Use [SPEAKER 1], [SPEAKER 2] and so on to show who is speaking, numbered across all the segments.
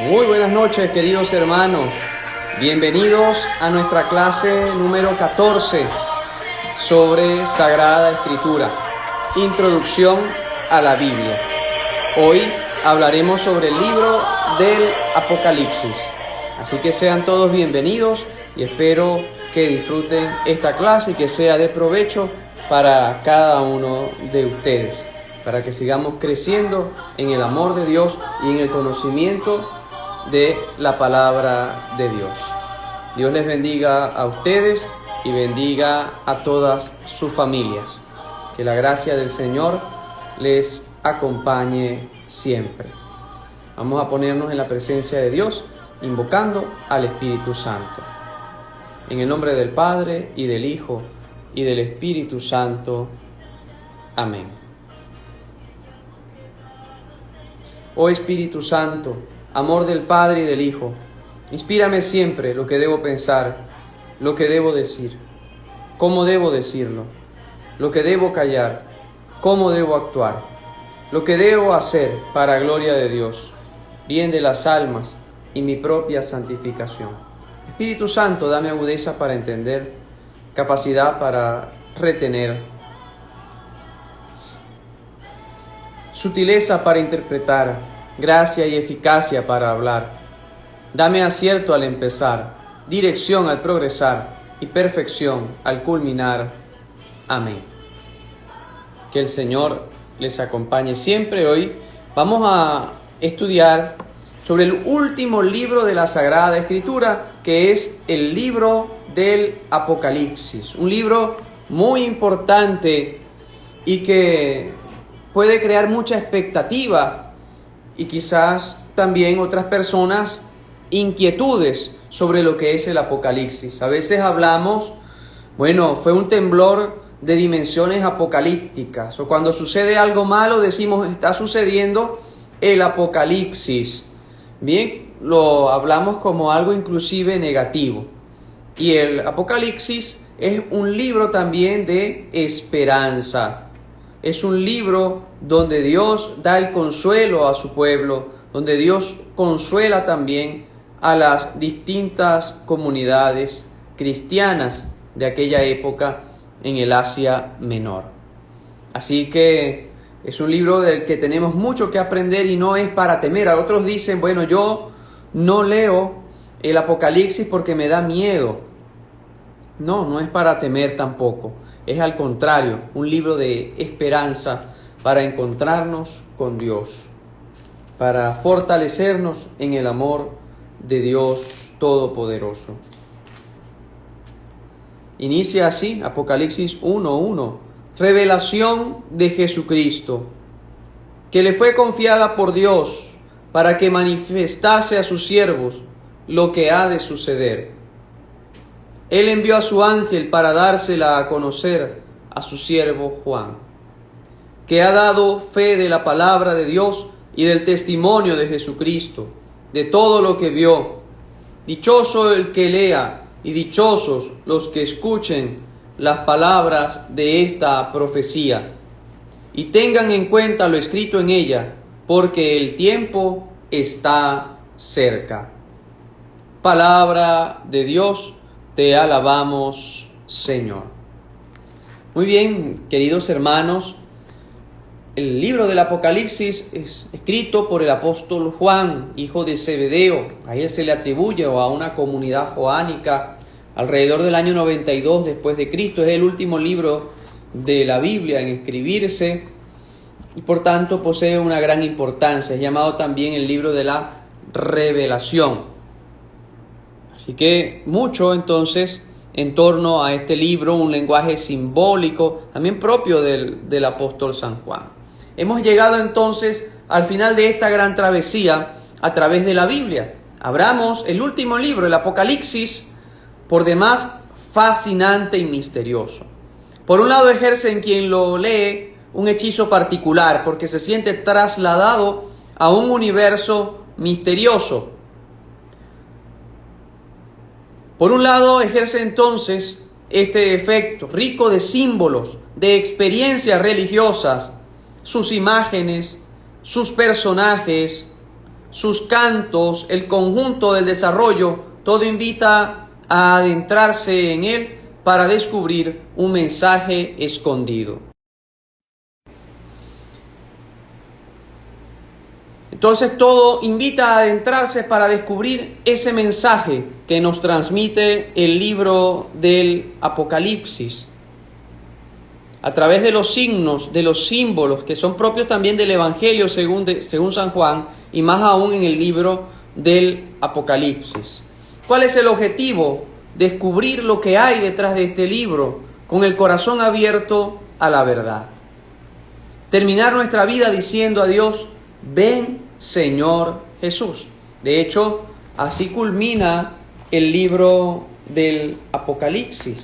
[SPEAKER 1] Muy buenas noches, queridos hermanos. Bienvenidos a nuestra clase número 14 sobre Sagrada Escritura, Introducción a la Biblia. Hoy hablaremos sobre el libro del Apocalipsis. Así que sean todos bienvenidos y espero que disfruten esta clase y que sea de provecho para cada uno de ustedes, para que sigamos creciendo en el amor de Dios y en el conocimiento de la palabra de Dios. Dios les bendiga a ustedes y bendiga a todas sus familias. Que la gracia del Señor les acompañe siempre. Vamos a ponernos en la presencia de Dios, invocando al Espíritu Santo. En el nombre del Padre, y del Hijo, y del Espíritu Santo. Amén. Oh Espíritu Santo, amor del Padre y del Hijo, inspírame siempre lo que debo pensar, lo que debo decir, cómo debo decirlo, lo que debo callar, cómo debo actuar, lo que debo hacer para gloria de Dios, bien de las almas y mi propia santificación. Espíritu Santo, dame agudeza para entender, capacidad para retener, sutileza para interpretar, gracia y eficacia para hablar. Dame acierto al empezar, dirección al progresar y perfección al culminar. Amén. Que el Señor les acompañe siempre. Hoy vamos a estudiar sobre el último libro de la Sagrada Escritura, que es el libro del Apocalipsis. Un libro muy importante y que puede crear mucha expectativa y quizás también otras personas inquietudes sobre lo que es el Apocalipsis. A veces hablamos, fue un temblor de dimensiones apocalípticas, o cuando sucede algo malo decimos está sucediendo el Apocalipsis. Bien, lo hablamos como algo inclusive negativo. Y el Apocalipsis es un libro también de esperanza. Es un libro donde Dios da el consuelo a su pueblo, donde Dios consuela también a las distintas comunidades cristianas de aquella época en el Asia Menor. Así que es un libro del que tenemos mucho que aprender y no es para temer. A otros dicen, yo no leo el Apocalipsis porque me da miedo. No es para temer tampoco. Es al contrario, un libro de esperanza para encontrarnos con Dios, para fortalecernos en el amor de Dios Todopoderoso. Inicia así, Apocalipsis 1:1, revelación de Jesucristo, que le fue confiada por Dios para que manifestase a sus siervos lo que ha de suceder. Él envió a su ángel para dársela a conocer a su siervo Juan, que ha dado fe de la palabra de Dios y del testimonio de Jesucristo, de todo lo que vio. Dichoso el que lea y dichosos los que escuchen las palabras de esta profecía y tengan en cuenta lo escrito en ella, porque el tiempo está cerca. Palabra de Dios. Te alabamos, Señor. Muy bien, queridos hermanos, el libro del Apocalipsis es escrito por el apóstol Juan, hijo de Zebedeo. A él se le atribuye a una comunidad joánica alrededor del año 92 después de Cristo. Es el último libro de la Biblia en escribirse y por tanto posee una gran importancia. Es llamado también el libro de la Revelación. Así que mucho entonces en torno a este libro, un lenguaje simbólico también propio del apóstol San Juan. Hemos llegado entonces al final de esta gran travesía a través de la Biblia. Abramos el último libro, el Apocalipsis, por demás fascinante y misterioso. Por un lado ejerce en quien lo lee un hechizo particular porque se siente trasladado a un universo misterioso. Por un lado, ejerce entonces este efecto rico de símbolos, de experiencias religiosas, sus imágenes, sus personajes, sus cantos, el conjunto del desarrollo, todo invita a adentrarse en él para descubrir un mensaje escondido. Entonces todo invita a adentrarse para descubrir ese mensaje que nos transmite el libro del Apocalipsis. A través de los signos, de los símbolos que son propios también del Evangelio según San Juan, y más aún en el libro del Apocalipsis. ¿Cuál es el objetivo? Descubrir lo que hay detrás de este libro, con el corazón abierto a la verdad. Terminar nuestra vida diciendo a Dios: ven, Señor Jesús. De hecho, así culmina el libro del Apocalipsis.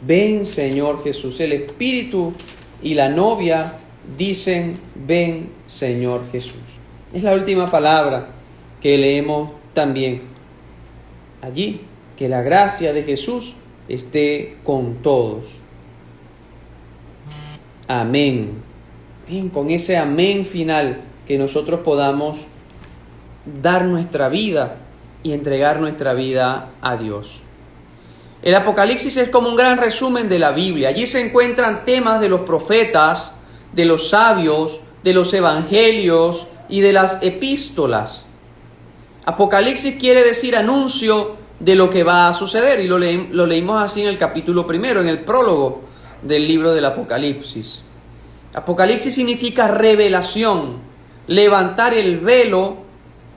[SPEAKER 1] Ven, Señor Jesús. El Espíritu y la novia dicen: ven, Señor Jesús. Es la última palabra que leemos también allí. Que la gracia de Jesús esté con todos. Amén. Bien, con ese amén final, que nosotros podamos dar nuestra vida y entregar nuestra vida a Dios. El Apocalipsis es como un gran resumen de la Biblia. Allí se encuentran temas de los profetas, de los sabios, de los evangelios y de las epístolas. Apocalipsis quiere decir anuncio de lo que va a suceder, y lo leímos así en el capítulo 1, en el prólogo del libro del Apocalipsis. Apocalipsis significa revelación, levantar el velo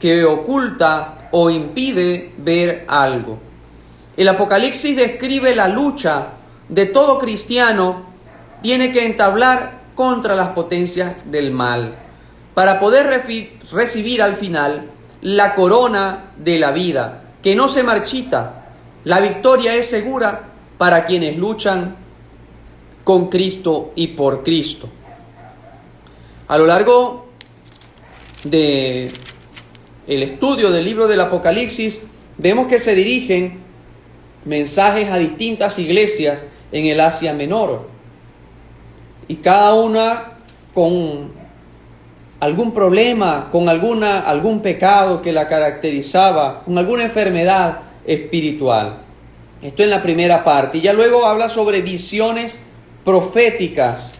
[SPEAKER 1] que oculta o impide ver algo. El Apocalipsis describe la lucha de todo cristiano, tiene que entablar contra las potencias del mal, para poder recibir al final la corona de la vida, que no se marchita. La victoria es segura para quienes luchan con Cristo y por Cristo. A lo largo de el estudio del libro del Apocalipsis, vemos que se dirigen mensajes a distintas iglesias en el Asia Menor, y cada una con algún problema, con algún pecado que la caracterizaba, con alguna enfermedad espiritual. Esto en la primera parte. Y ya luego habla sobre visiones proféticas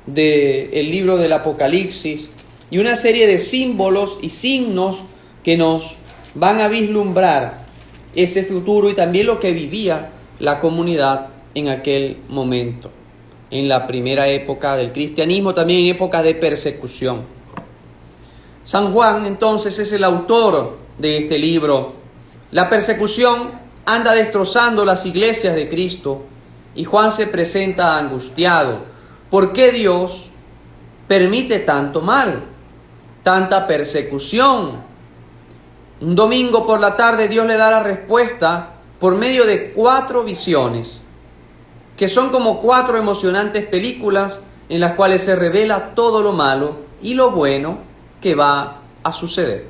[SPEAKER 1] del libro del Apocalipsis y una serie de símbolos y signos que nos van a vislumbrar ese futuro y también lo que vivía la comunidad en aquel momento, en la primera época del cristianismo, también en época de persecución. San Juan entonces es el autor de este libro. La persecución anda destrozando las iglesias de Cristo y Juan se presenta angustiado. ¿Por qué Dios permite tanto mal, tanta persecución? Un domingo por la tarde Dios le da la respuesta por medio de 4 visiones, que son como 4 emocionantes películas en las cuales se revela todo lo malo y lo bueno que va a suceder.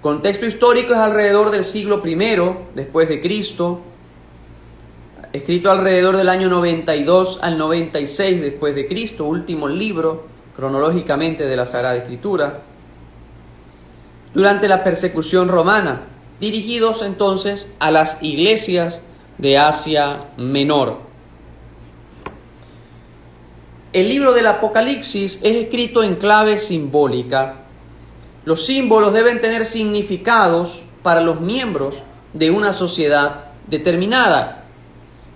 [SPEAKER 1] Contexto histórico es alrededor del siglo I después de Cristo, escrito alrededor del año 92 al 96 después de Cristo, último libro cronológicamente de la Sagrada Escritura. Durante la persecución romana, dirigidos entonces a las iglesias de Asia Menor. El libro del Apocalipsis es escrito en clave simbólica. Los símbolos deben tener significados para los miembros de una sociedad determinada.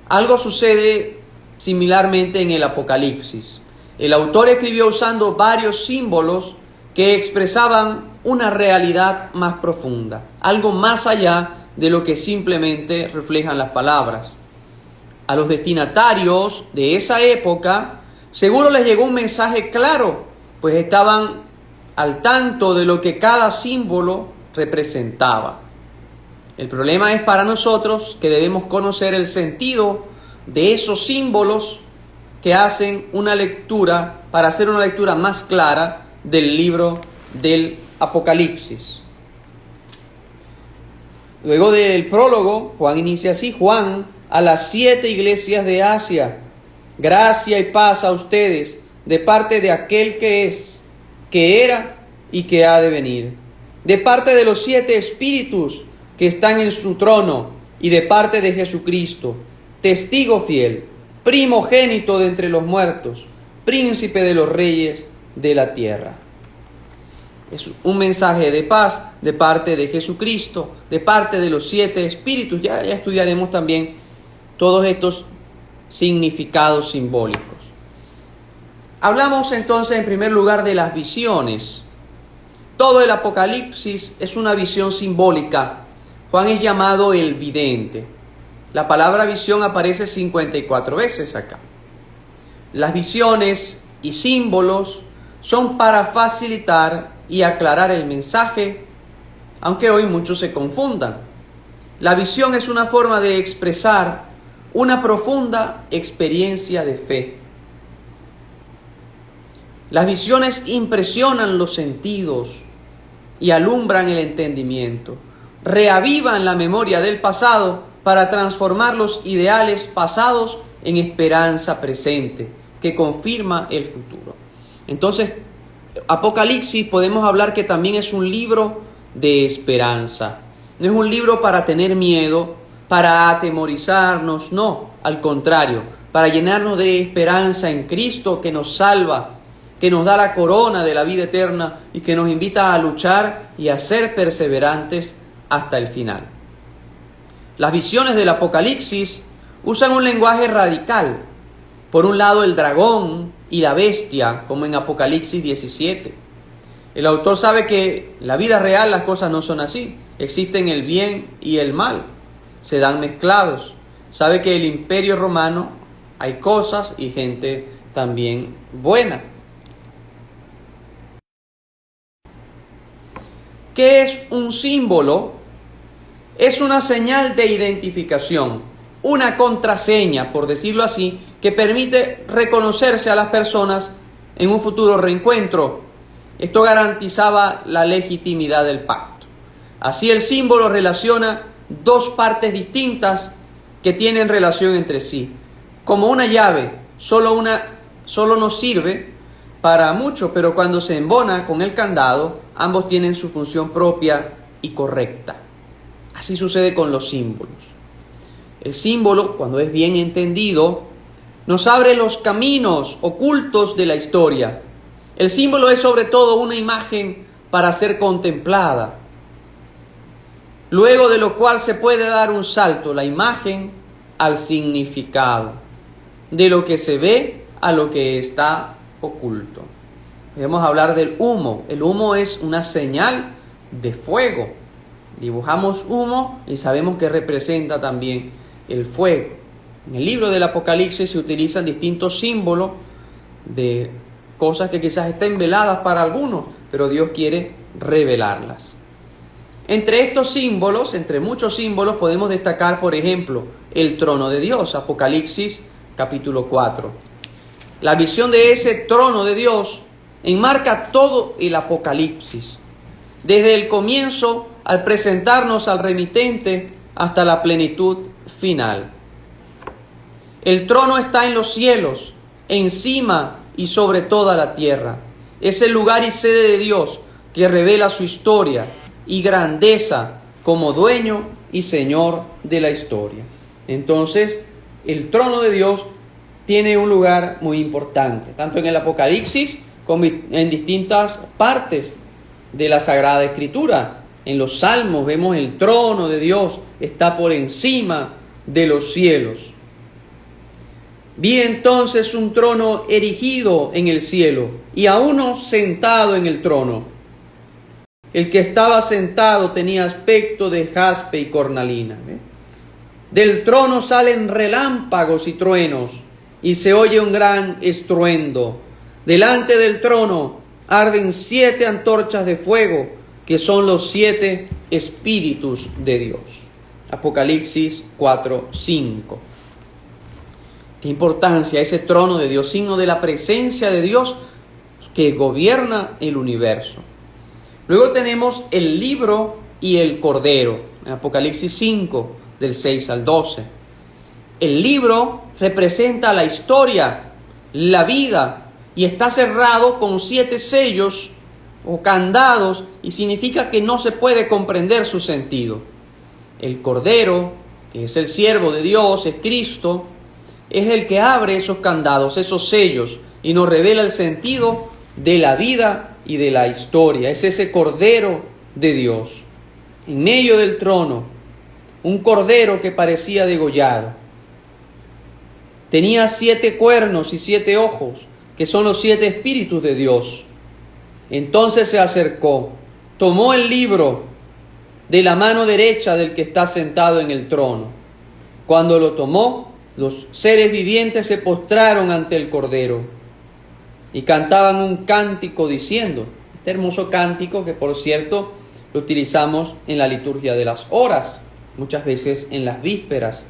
[SPEAKER 1] Algo sucede similarmente en el Apocalipsis. El autor escribió usando varios símbolos que expresaban una realidad más profunda, algo más allá de lo que simplemente reflejan las palabras. A los destinatarios de esa época seguro les llegó un mensaje claro, pues estaban al tanto de lo que cada símbolo representaba. El problema es para nosotros que debemos conocer el sentido de esos símbolos que hacen una lectura, para hacer una lectura más clara del libro del Apocalipsis. Luego del prólogo, Juan inicia así: Juan, a las 7 iglesias de Asia, gracia y paz a ustedes de parte de aquel que es, que era y que ha de venir, de parte de los 7 espíritus que están en su trono y de parte de Jesucristo, testigo fiel, primogénito de entre los muertos, príncipe de los reyes de la tierra. Es un mensaje de paz de parte de Jesucristo, de parte de los 7 espíritus. Ya estudiaremos también todos estos significados simbólicos. Hablamos entonces en primer lugar de las visiones. Todo el Apocalipsis es una visión simbólica. Juan es llamado el vidente. La palabra visión aparece 54 veces acá. Las visiones y símbolos son para facilitar y aclarar el mensaje, aunque hoy muchos se confundan. La visión es una forma de expresar una profunda experiencia de fe. Las visiones impresionan los sentidos y alumbran el entendimiento, reavivan la memoria del pasado para transformar los ideales pasados en esperanza presente, que confirma el futuro. Entonces, Apocalipsis podemos hablar que también es un libro de esperanza. No es un libro para tener miedo, para atemorizarnos, no, al contrario, para llenarnos de esperanza en Cristo que nos salva, que nos da la corona de la vida eterna y que nos invita a luchar y a ser perseverantes hasta el final. Las visiones del Apocalipsis usan un lenguaje radical. Por un lado, el dragón y la bestia, como en Apocalipsis 17. El autor sabe que en la vida real las cosas no son así. Existen el bien y el mal, se dan mezclados. Sabe que en el Imperio Romano hay cosas y gente también buena. ¿Qué es un símbolo? Es una señal de identificación, una contraseña, por decirlo así, que permite reconocerse a las personas en un futuro reencuentro. Esto garantizaba la legitimidad del pacto. Así el símbolo relaciona dos partes distintas que tienen relación entre sí. Como una llave, solo nos sirve para mucho, pero cuando se embona con el candado, ambos tienen su función propia y correcta. Así sucede con los símbolos. El símbolo, cuando es bien entendido, nos abre los caminos ocultos de la historia. El símbolo es sobre todo una imagen para ser contemplada, luego de lo cual se puede dar un salto, la imagen al significado, de lo que se ve a lo que está oculto. Debemos hablar del humo. El humo es una señal de fuego. Dibujamos humo y sabemos que representa también el fuego. En el libro del Apocalipsis se utilizan distintos símbolos de cosas que quizás estén veladas para algunos, pero Dios quiere revelarlas. Entre estos símbolos, entre muchos símbolos, podemos destacar, por ejemplo, el trono de Dios, Apocalipsis capítulo 4. La visión de ese trono de Dios enmarca todo el Apocalipsis, desde el comienzo al presentarnos al remitente hasta la plenitud final. El trono está en los cielos, encima y sobre toda la tierra. Es el lugar y sede de Dios que revela su historia y grandeza como dueño y señor de la historia. Entonces, el trono de Dios tiene un lugar muy importante, tanto en el Apocalipsis como en distintas partes de la Sagrada Escritura. En los Salmos vemos el trono de Dios está por encima de los cielos. Vi entonces un trono erigido en el cielo y a uno sentado en el trono. El que estaba sentado tenía aspecto de jaspe y cornalina. Del trono salen relámpagos y truenos y se oye un gran estruendo. Delante del trono arden 7 antorchas de fuego, que son los 7 espíritus de Dios. Apocalipsis 4:5. Qué importancia ese trono de Dios, signo de la presencia de Dios que gobierna el universo. Luego tenemos el libro y el cordero, en Apocalipsis 5, del 6 al 12. El libro representa la historia, la vida, y está cerrado con 7 sellos, o candados y significa que no se puede comprender su sentido. El Cordero, que es el siervo de Dios, es Cristo, es el que abre esos candados, esos sellos, y nos revela el sentido de la vida y de la historia. Es ese Cordero de Dios. En medio del trono, un cordero que parecía degollado. Tenía 7 cuernos y 7 ojos, que son los 7 espíritus de Dios. Entonces se acercó, tomó el libro de la mano derecha del que está sentado en el trono. Cuando lo tomó, los seres vivientes se postraron ante el Cordero y cantaban un cántico diciendo, este hermoso cántico que por cierto lo utilizamos en la liturgia de las horas, muchas veces en las vísperas.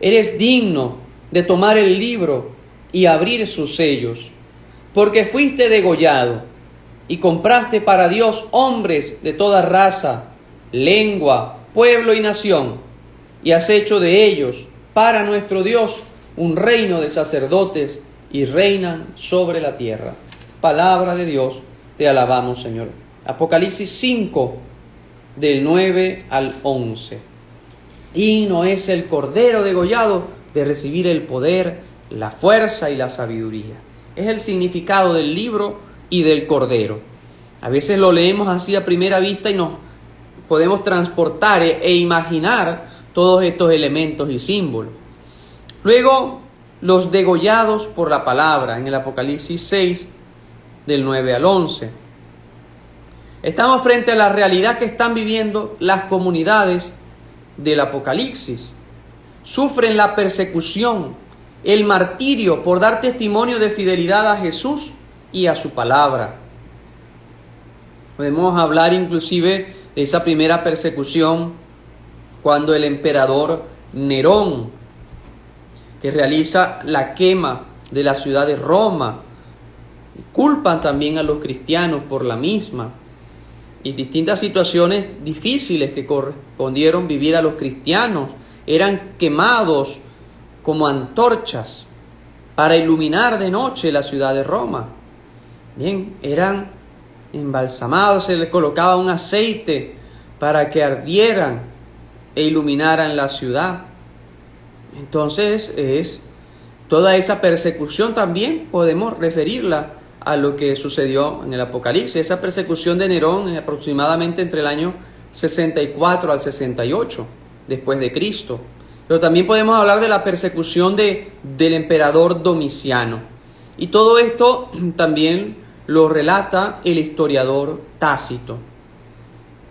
[SPEAKER 1] Eres digno de tomar el libro y abrir sus sellos, porque fuiste degollado y compraste para Dios hombres de toda raza, lengua, pueblo y nación, y has hecho de ellos para nuestro Dios un reino de sacerdotes y reinan sobre la tierra. Palabra de Dios, te alabamos, Señor. Apocalipsis 5, del 9 al 11. Digno es el Cordero degollado de recibir el poder, la fuerza y la sabiduría. Es el significado del libro y del Cordero. A veces lo leemos así a primera vista y nos podemos transportar e imaginar todos estos elementos y símbolos. Luego, los degollados por la palabra, en el Apocalipsis 6, del 9 al 11. Estamos frente a la realidad que están viviendo las comunidades del Apocalipsis. Sufren la persecución, el martirio por dar testimonio de fidelidad a Jesús y a su palabra. Podemos hablar inclusive de esa primera persecución cuando el emperador Nerón, que realiza la quema de la ciudad de Roma, culpan también a los cristianos por la misma, y distintas situaciones difíciles que correspondieron vivir a los cristianos. Eran quemados como antorchas para iluminar de noche la ciudad de Roma. Bien, eran embalsamados, se les colocaba un aceite para que ardieran e iluminaran la ciudad. Entonces, toda esa persecución también podemos referirla a lo que sucedió en el Apocalipsis. Esa persecución de Nerón aproximadamente entre el año 64 al 68 después de Cristo. Pero también podemos hablar de la persecución del emperador Domiciano. Y todo esto también lo relata el historiador Tácito.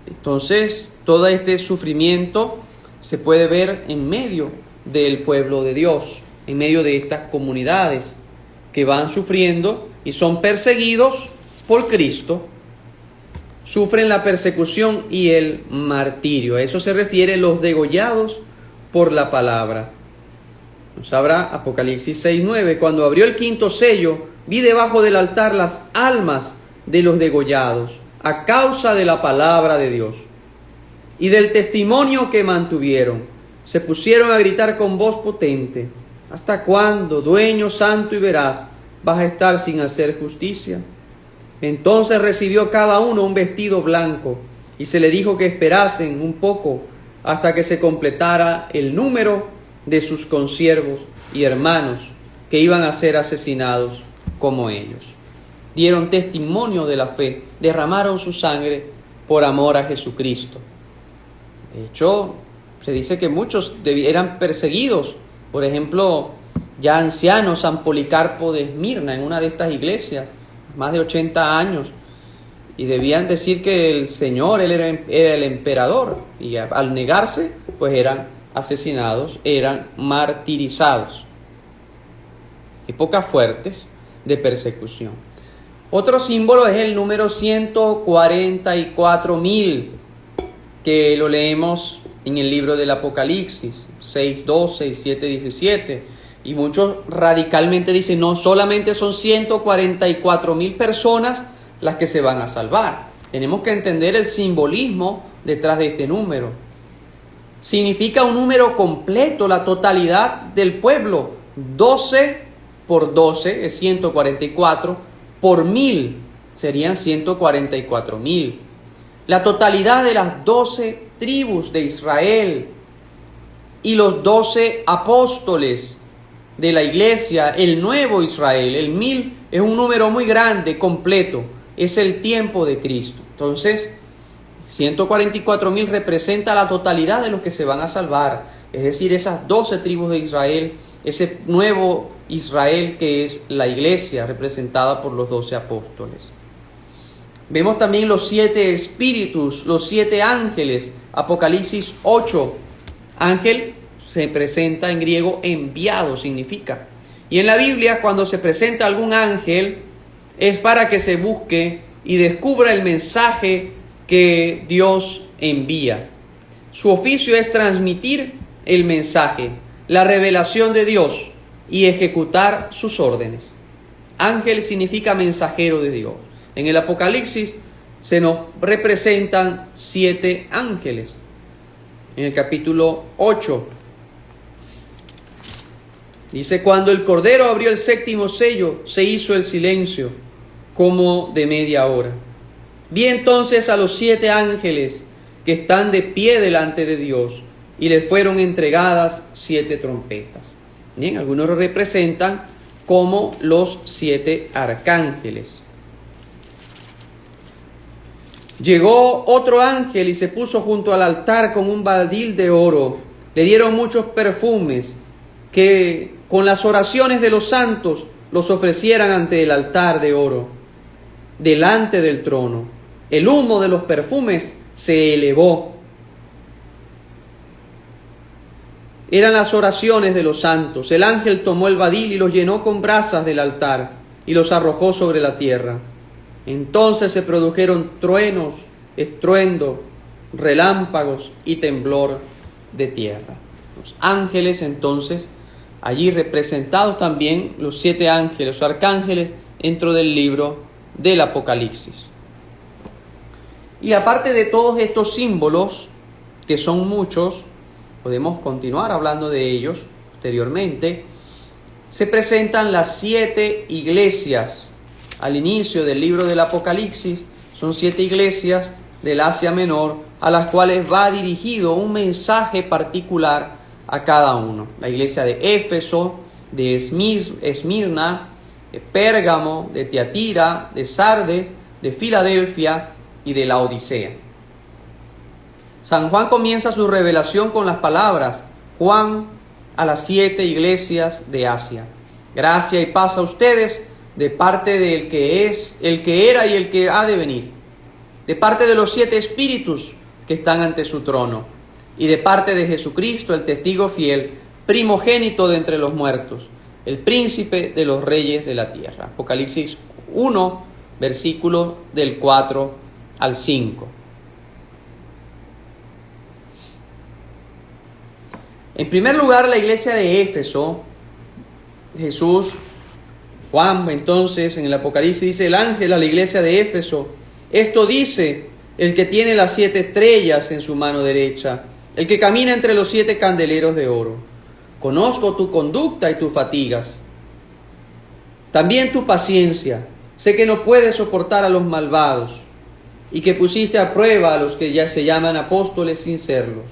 [SPEAKER 1] Entonces, todo este sufrimiento se puede ver en medio del pueblo de Dios, en medio de estas comunidades que van sufriendo y son perseguidos por Cristo. Sufren la persecución y el martirio. A eso se refiere los degollados por la palabra. Nos habla Apocalipsis 6:9. Cuando abrió el quinto sello, vi debajo del altar las almas de los degollados a causa de la palabra de Dios y del testimonio que mantuvieron. Se pusieron a gritar con voz potente: ¿hasta cuándo, dueño santo y veraz, vas a estar sin hacer justicia? Entonces recibió cada uno un vestido blanco y se le dijo que esperasen un poco hasta que se completara el número de sus consiervos y hermanos que iban a ser asesinados como ellos. Dieron testimonio de la fe, derramaron su sangre por amor a Jesucristo. De hecho, se dice que muchos eran perseguidos. Por ejemplo, ya ancianos, San Policarpo de Esmirna, en una de estas iglesias, más de 80 años, y debían decir que el Señor, Él era el emperador, y al negarse, pues eran asesinados, eran martirizados. Épocas fuertes de persecución. Otro símbolo es el número 144.000, que lo leemos en el libro del Apocalipsis, 6:12 y 7:17. Y muchos radicalmente dicen, no, solamente son 144.000 personas las que se van a salvar. Tenemos que entender el simbolismo detrás de este número. Significa un número completo, la totalidad del pueblo. 12 por 12 es 144, por 1000 serían 144,000. La totalidad de las 12 tribus de Israel y los 12 apóstoles de la iglesia, el nuevo Israel, el 1000 es un número muy grande, completo, es el tiempo de Cristo. Entonces, 144,000 representa la totalidad de los que se van a salvar, es decir, esas 12 tribus de Israel, ese nuevo Israel que es la iglesia representada por los 12 apóstoles. Vemos también los 7 espíritus, los 7 ángeles, Apocalipsis 8. Ángel se presenta en griego enviado, significa. Y en la Biblia, cuando se presenta algún ángel, es para que se busque y descubra el mensaje que Dios envía. Su oficio es transmitir el mensaje, la revelación de Dios y ejecutar sus órdenes. Ángel significa mensajero de Dios. En el Apocalipsis se nos representan 7 ángeles. En el capítulo 8 dice: cuando el Cordero abrió el 7º sello, se hizo el silencio como de media hora. Vi entonces a los 7 ángeles que están de pie delante de Dios, y les fueron entregadas 7 trompetas. Bien, algunos lo representan como los 7 arcángeles. Llegó otro ángel y se puso junto al altar con un badil de oro. Le dieron muchos perfumes que con las oraciones de los santos los ofrecieran ante el altar de oro, delante del trono. El humo de los perfumes se elevó. Eran las oraciones de los santos. El ángel tomó el badil y los llenó con brasas del altar y los arrojó sobre la tierra. Entonces se produjeron truenos, estruendo, relámpagos y temblor de tierra. Los ángeles, entonces, allí representados también los 7 ángeles, los arcángeles, dentro del libro del Apocalipsis. Y aparte de todos estos símbolos, que son muchos, podemos continuar hablando de ellos posteriormente, se presentan las 7 iglesias. Al inicio del libro del Apocalipsis son 7 iglesias del Asia Menor a las cuales va dirigido un mensaje particular a cada uno. La iglesia de Éfeso, de Esmirna, de Pérgamo, de Tiatira, de Sardes, de Filadelfia y de Laodicea. San Juan comienza su revelación con las palabras: Juan a las 7 iglesias de Asia. Gracia y paz a ustedes de parte del que es, el que era y el que ha de venir, de parte de los 7 espíritus que están ante su trono, y de parte de Jesucristo, el testigo fiel, primogénito de entre los muertos, el príncipe de los reyes de la tierra. Apocalipsis 1, versículos del 4 al 5. En primer lugar, la iglesia de Éfeso, Juan entonces en el Apocalipsis dice: el ángel a la iglesia de Éfeso, esto dice el que tiene las 7 estrellas en su mano derecha, el que camina entre los 7 candeleros de oro. Conozco tu conducta y tus fatigas, también tu paciencia. Sé que no puedes soportar a los malvados y que pusiste a prueba a los que ya se llaman apóstoles sin serlos.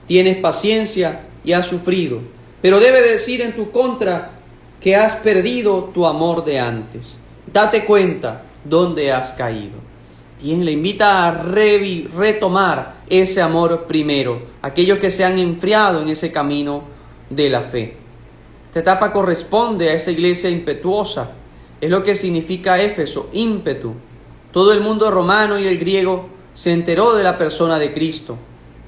[SPEAKER 1] Tienes paciencia y has sufrido, pero debe decir en tu contra que has perdido tu amor de antes. Date cuenta dónde has caído. Y le invita a retomar ese amor primero, aquellos que se han enfriado en ese camino de la fe. Esta etapa corresponde a esa iglesia impetuosa. Es lo que significa Éfeso, ímpetu. Todo el mundo romano y el griego se enteró de la persona de Cristo.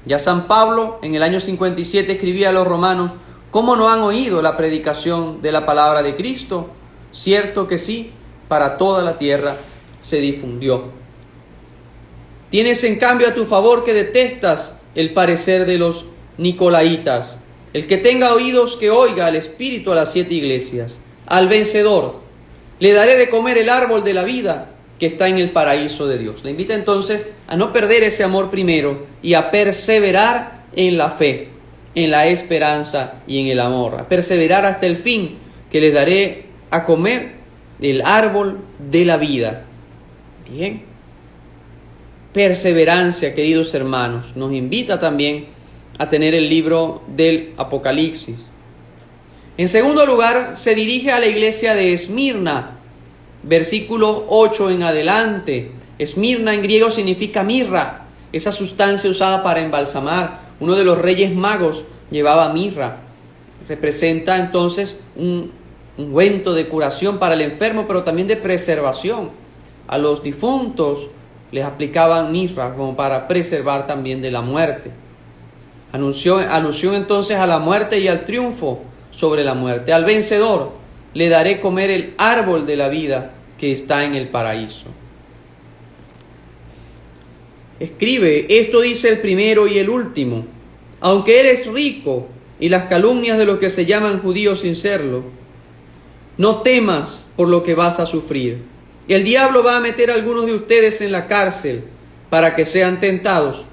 [SPEAKER 1] Ya San Pablo en el año 57 escribía a los romanos: ¿cómo no han oído la predicación de la palabra de Cristo? Cierto que sí, para toda la tierra se difundió. Tienes en cambio a tu favor que detestas el parecer de los nicolaitas. El que tenga oídos que oiga al Espíritu a las 7 iglesias. Al vencedor le daré de comer el árbol de la vida que está en el paraíso de Dios. Le invita entonces a no perder ese amor primero y a perseverar en la fe, en la esperanza y en el amor. A perseverar hasta el fin, que les daré a comer el árbol de la vida Bien. Perseverancia, queridos hermanos, nos invita también a tener el libro del Apocalipsis. En segundo lugar, se dirige a la iglesia de Esmirna, versículo 8 en adelante. Esmirna en griego significa mirra, esa sustancia usada para embalsamar. Uno de los reyes magos llevaba mirra. Representa entonces un ungüento de curación para el enfermo, pero también de preservación. A los difuntos les aplicaban mirra como para preservar también de la muerte. Alusión entonces a la muerte y al triunfo sobre la muerte. Al vencedor le daré comer el árbol de la vida que está en el paraíso. Escribe, esto dice el primero y el último. Aunque eres rico y las calumnias de los que se llaman judíos sin serlo, no temas por lo que vas a sufrir. El diablo va a meter a algunos de ustedes en la cárcel para que sean tentados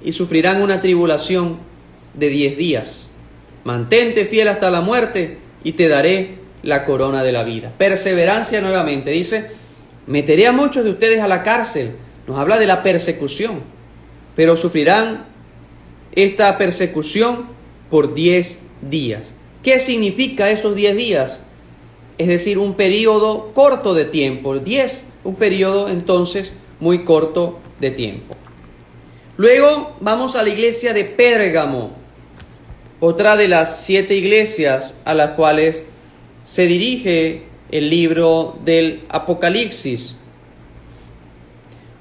[SPEAKER 1] y sufrirán una tribulación de 10 días. Mantente fiel hasta la muerte y te daré la corona de la vida. Perseverancia nuevamente. Dice, meteré a muchos de ustedes a la cárcel. Nos habla de la persecución. Pero sufrirán esta persecución por 10 días. ¿Qué significa esos 10 días? Es decir, un periodo corto de tiempo. 10, un periodo entonces muy corto de tiempo. Luego vamos a la iglesia de Pérgamo, otra de las 7 iglesias a las cuales se dirige el libro del Apocalipsis.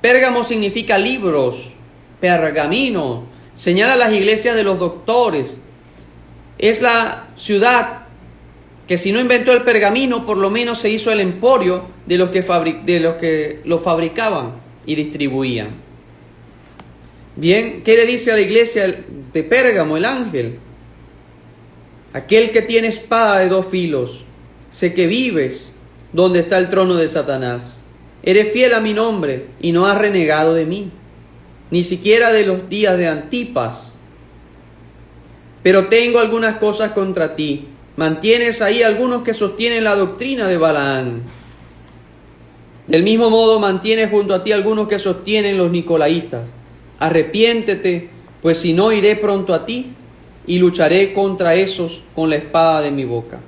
[SPEAKER 1] Pérgamo significa libros, pergamino, señala las iglesias de los doctores. Es la ciudad que si no inventó el pergamino, por lo menos se hizo el emporio de los que lo fabricaban y distribuían. Bien, ¿qué le dice a la iglesia de Pérgamo el ángel? Aquel que tiene espada de 2 filos, sé que vives donde está el trono de Satanás. Eres fiel a mi nombre y no has renegado de mí, ni siquiera de los días de Antipas. Pero tengo algunas cosas contra ti. Mantienes ahí algunos que sostienen la doctrina de Balaán. Del mismo modo mantienes junto a ti algunos que sostienen los nicolaítas. Arrepiéntete, pues si no iré pronto a ti y lucharé contra esos con la espada de mi boca.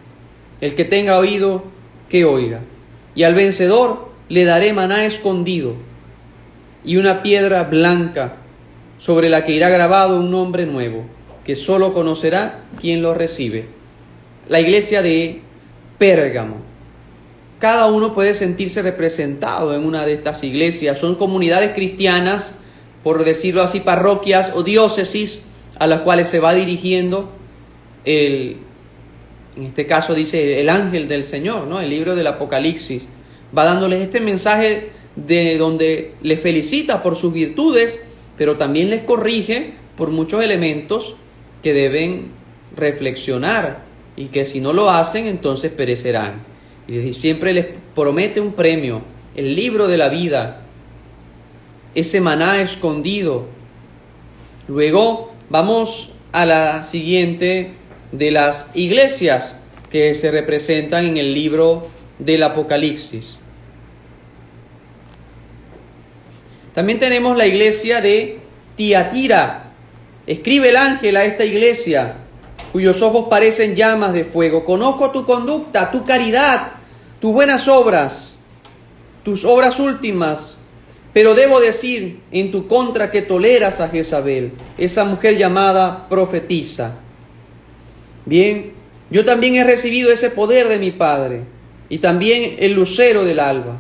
[SPEAKER 1] El que tenga oído, que oiga. Y al vencedor le daré maná escondido y una piedra blanca sobre la que irá grabado un nombre nuevo, que solo conocerá quien lo recibe. La iglesia de Pérgamo. Cada uno puede sentirse representado en una de estas iglesias. Son comunidades cristianas, por decirlo así, parroquias o diócesis a las cuales se va dirigiendo en este caso dice el ángel del Señor, ¿no? El libro del Apocalipsis. Va dándoles este mensaje de donde les felicita por sus virtudes, pero también les corrige por muchos elementos que deben reflexionar y que si no lo hacen, entonces perecerán. Y siempre les promete un premio, el libro de la vida, ese maná escondido. Luego vamos a la siguiente de las iglesias que se representan en el libro del Apocalipsis. También tenemos la iglesia de Tiatira. Escribe el ángel a esta iglesia, cuyos ojos parecen llamas de fuego. Conozco tu conducta, tu caridad, tus buenas obras, tus obras últimas, pero debo decir en tu contra que toleras a Jezabel, esa mujer llamada profetisa. Bien, yo también he recibido ese poder de mi Padre, y también el lucero del alba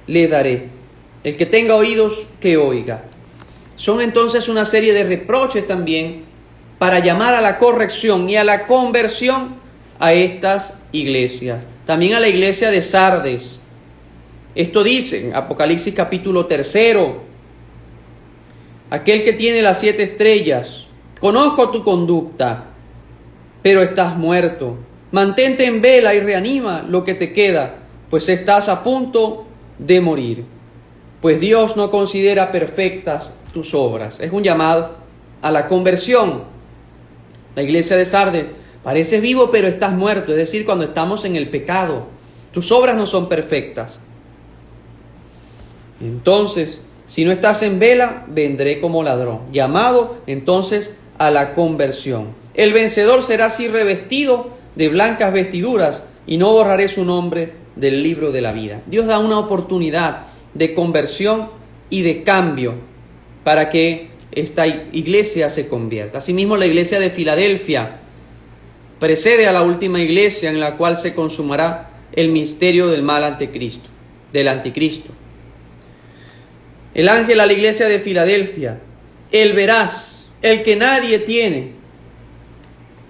[SPEAKER 1] le daré. El que tenga oídos, que oiga. Son entonces una serie de reproches también para llamar a la corrección y a la conversión a estas iglesias. También a la iglesia de Sardes. Esto dice en Apocalipsis capítulo 3. Aquel que tiene las 7 estrellas, conozco tu conducta, pero estás muerto. Mantente en vela y reanima lo que te queda, pues estás a punto de morir. Pues Dios no considera perfectas tus obras. Es un llamado a la conversión. La iglesia de Sardes, pareces vivo pero estás muerto, es decir, cuando estamos en el pecado. Tus obras no son perfectas. Entonces, si no estás en vela, vendré como ladrón. Llamado entonces a la conversión. El vencedor será así revestido de blancas vestiduras y no borraré su nombre del libro de la vida. Dios da una oportunidad de conversión y de cambio para que esta iglesia se convierta. Asimismo, la iglesia de Filadelfia precede a la última iglesia en la cual se consumará el misterio del mal anticristo, del anticristo. El ángel a la iglesia de Filadelfia, el veraz, el que nadie tiene.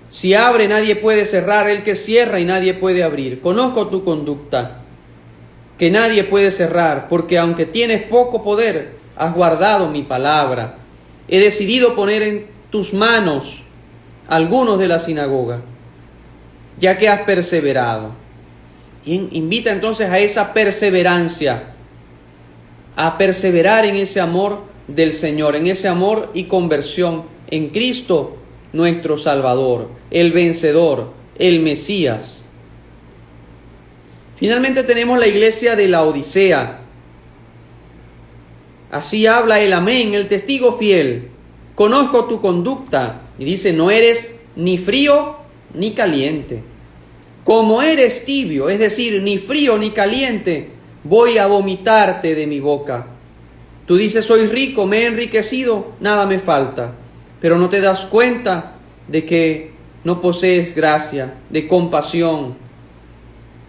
[SPEAKER 1] Si abre, nadie puede cerrar, el que cierra y nadie puede abrir. Conozco tu conducta, que nadie puede cerrar, porque aunque tienes poco poder, has guardado mi palabra. He decidido poner en tus manos algunos de la sinagoga, ya que has perseverado. Y invita entonces a esa perseverancia, a perseverar en ese amor del Señor, en ese amor y conversión en Cristo, nuestro Salvador, el vencedor, el Mesías. Finalmente tenemos la iglesia de la Odisea. Así habla el Amén, el testigo fiel. Conozco tu conducta. Y dice, no eres ni frío ni caliente. Como eres tibio, es decir, ni frío ni caliente, voy a vomitarte de mi boca. Tú dices, soy rico, me he enriquecido, nada me falta. Pero no te das cuenta de que no posees gracia, de compasión.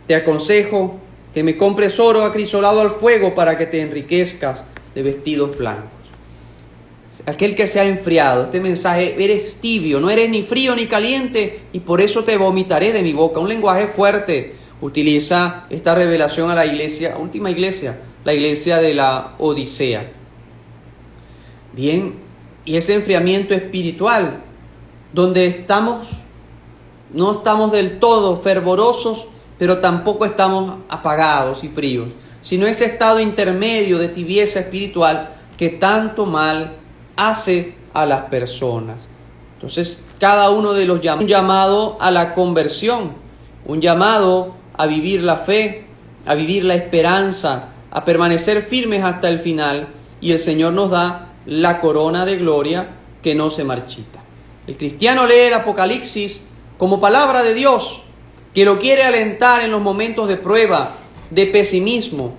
[SPEAKER 1] Te aconsejo que me compres oro acrisolado al fuego para que te enriquezcas de vestidos blancos. Aquel que se ha enfriado, este mensaje, eres tibio, no eres ni frío ni caliente y por eso te vomitaré de mi boca. Un lenguaje fuerte utiliza esta revelación a la iglesia, última iglesia, la iglesia de la Odisea. Bien, y ese enfriamiento espiritual, donde no estamos del todo fervorosos, pero tampoco estamos apagados y fríos, sino ese estado intermedio de tibieza espiritual que tanto mal hace a las personas. Entonces, cada uno de los llamados, un llamado a la conversión, un llamado a vivir la fe, a vivir la esperanza, a permanecer firmes hasta el final, y el Señor nos da la corona de gloria que no se marchita. El cristiano lee el Apocalipsis como palabra de Dios, que lo quiere alentar en los momentos de prueba, de pesimismo,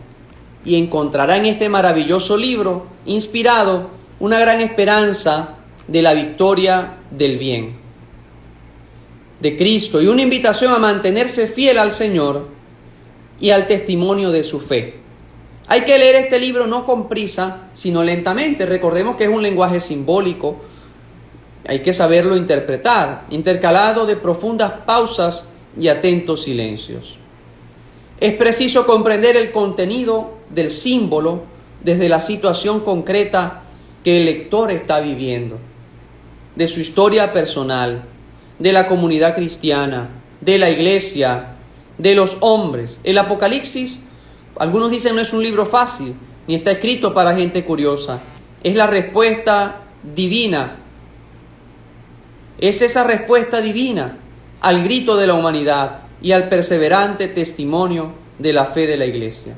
[SPEAKER 1] y encontrará en este maravilloso libro inspirado una gran esperanza de la victoria del bien, de Cristo, y una invitación a mantenerse fiel al Señor y al testimonio de su fe. Hay que leer este libro no con prisa, sino lentamente. Recordemos que es un lenguaje simbólico, hay que saberlo interpretar, intercalado de profundas pausas y atentos silencios. Es preciso comprender el contenido del símbolo desde la situación concreta que el lector está viviendo, de su historia personal, de la comunidad cristiana, de la iglesia, de los hombres. El Apocalipsis, algunos dicen, no es un libro fácil, ni está escrito para gente curiosa. Es la respuesta divina. Es esa respuesta divina al grito de la humanidad y al perseverante testimonio de la fe de la iglesia.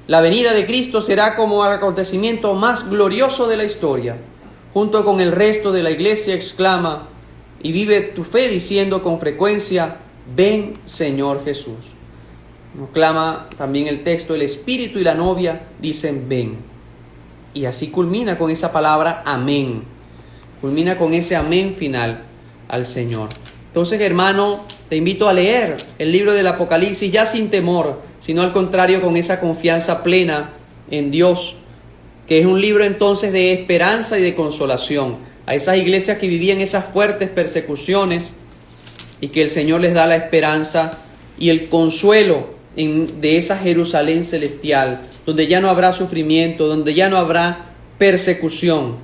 [SPEAKER 1] La venida de Cristo será como el acontecimiento más glorioso de la historia. Junto con el resto de la iglesia exclama y vive tu fe diciendo con frecuencia, ven Señor Jesús. Nos clama también el texto, el Espíritu y la novia dicen ven. Y así culmina con esa palabra amén. Culmina con ese amén final al Señor. Entonces, hermano, te invito a leer el libro del Apocalipsis ya sin temor, sino al contrario con esa confianza plena en Dios, que es un libro entonces de esperanza y de consolación a esas iglesias que vivían esas fuertes persecuciones y que el Señor les da la esperanza y el consuelo de esa Jerusalén celestial, donde ya no habrá sufrimiento, donde ya no habrá persecución.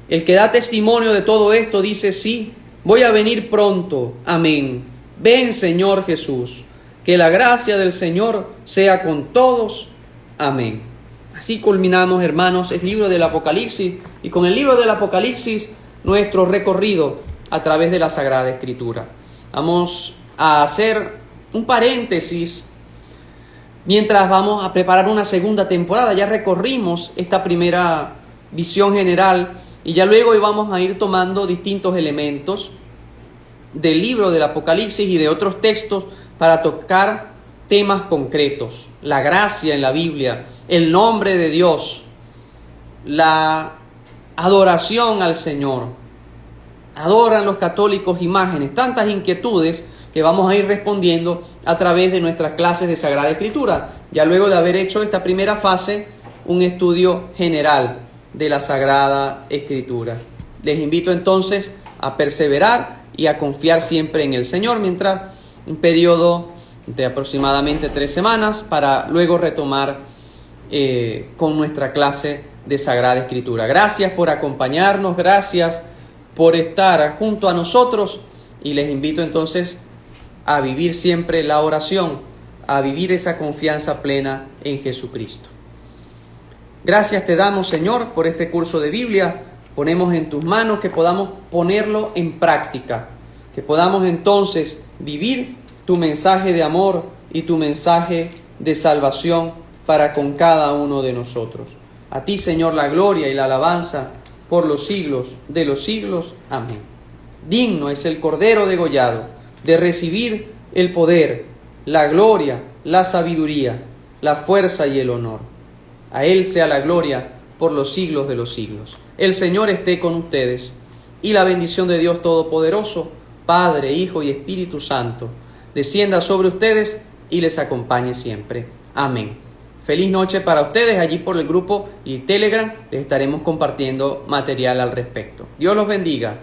[SPEAKER 1] El que da testimonio de todo esto dice, sí, voy a venir pronto, amén. Ven Señor Jesús. Que la gracia del Señor sea con todos. Amén. Así culminamos, hermanos, el libro del Apocalipsis y con el libro del Apocalipsis nuestro recorrido a través de la Sagrada Escritura. Vamos a hacer un paréntesis mientras vamos a preparar una segunda temporada. Ya recorrimos esta primera visión general y ya luego vamos a ir tomando distintos elementos del libro del Apocalipsis y de otros textos para tocar temas concretos: la gracia en la Biblia, el nombre de Dios, la adoración al Señor. ¿Adoran los católicos imágenes? Tantas inquietudes que vamos a ir respondiendo a través de nuestras clases de Sagrada Escritura, ya luego de haber hecho esta primera fase, un estudio general de la Sagrada Escritura. Les invito entonces a perseverar y a confiar siempre en el Señor, mientras un periodo de aproximadamente 3 semanas para luego retomar con nuestra clase de Sagrada Escritura. Gracias por acompañarnos, gracias por estar junto a nosotros, y les invito entonces a vivir siempre la oración, a vivir esa confianza plena en Jesucristo. Gracias te damos, Señor, por este curso de Biblia. Ponemos en tus manos que podamos ponerlo en práctica, que podamos entonces vivir tu mensaje de amor y tu mensaje de salvación para con cada uno de nosotros. A ti, Señor, la gloria y la alabanza por los siglos de los siglos. Amén. Digno es el Cordero degollado de recibir el poder, la gloria, la sabiduría, la fuerza y el honor. A Él sea la gloria por los siglos de los siglos. El Señor esté con ustedes, y la bendición de Dios Todopoderoso, Padre, Hijo y Espíritu Santo, descienda sobre ustedes y les acompañe siempre. Amén. Feliz noche para ustedes. Allí por el grupo y Telegram les estaremos compartiendo material al respecto. Dios los bendiga.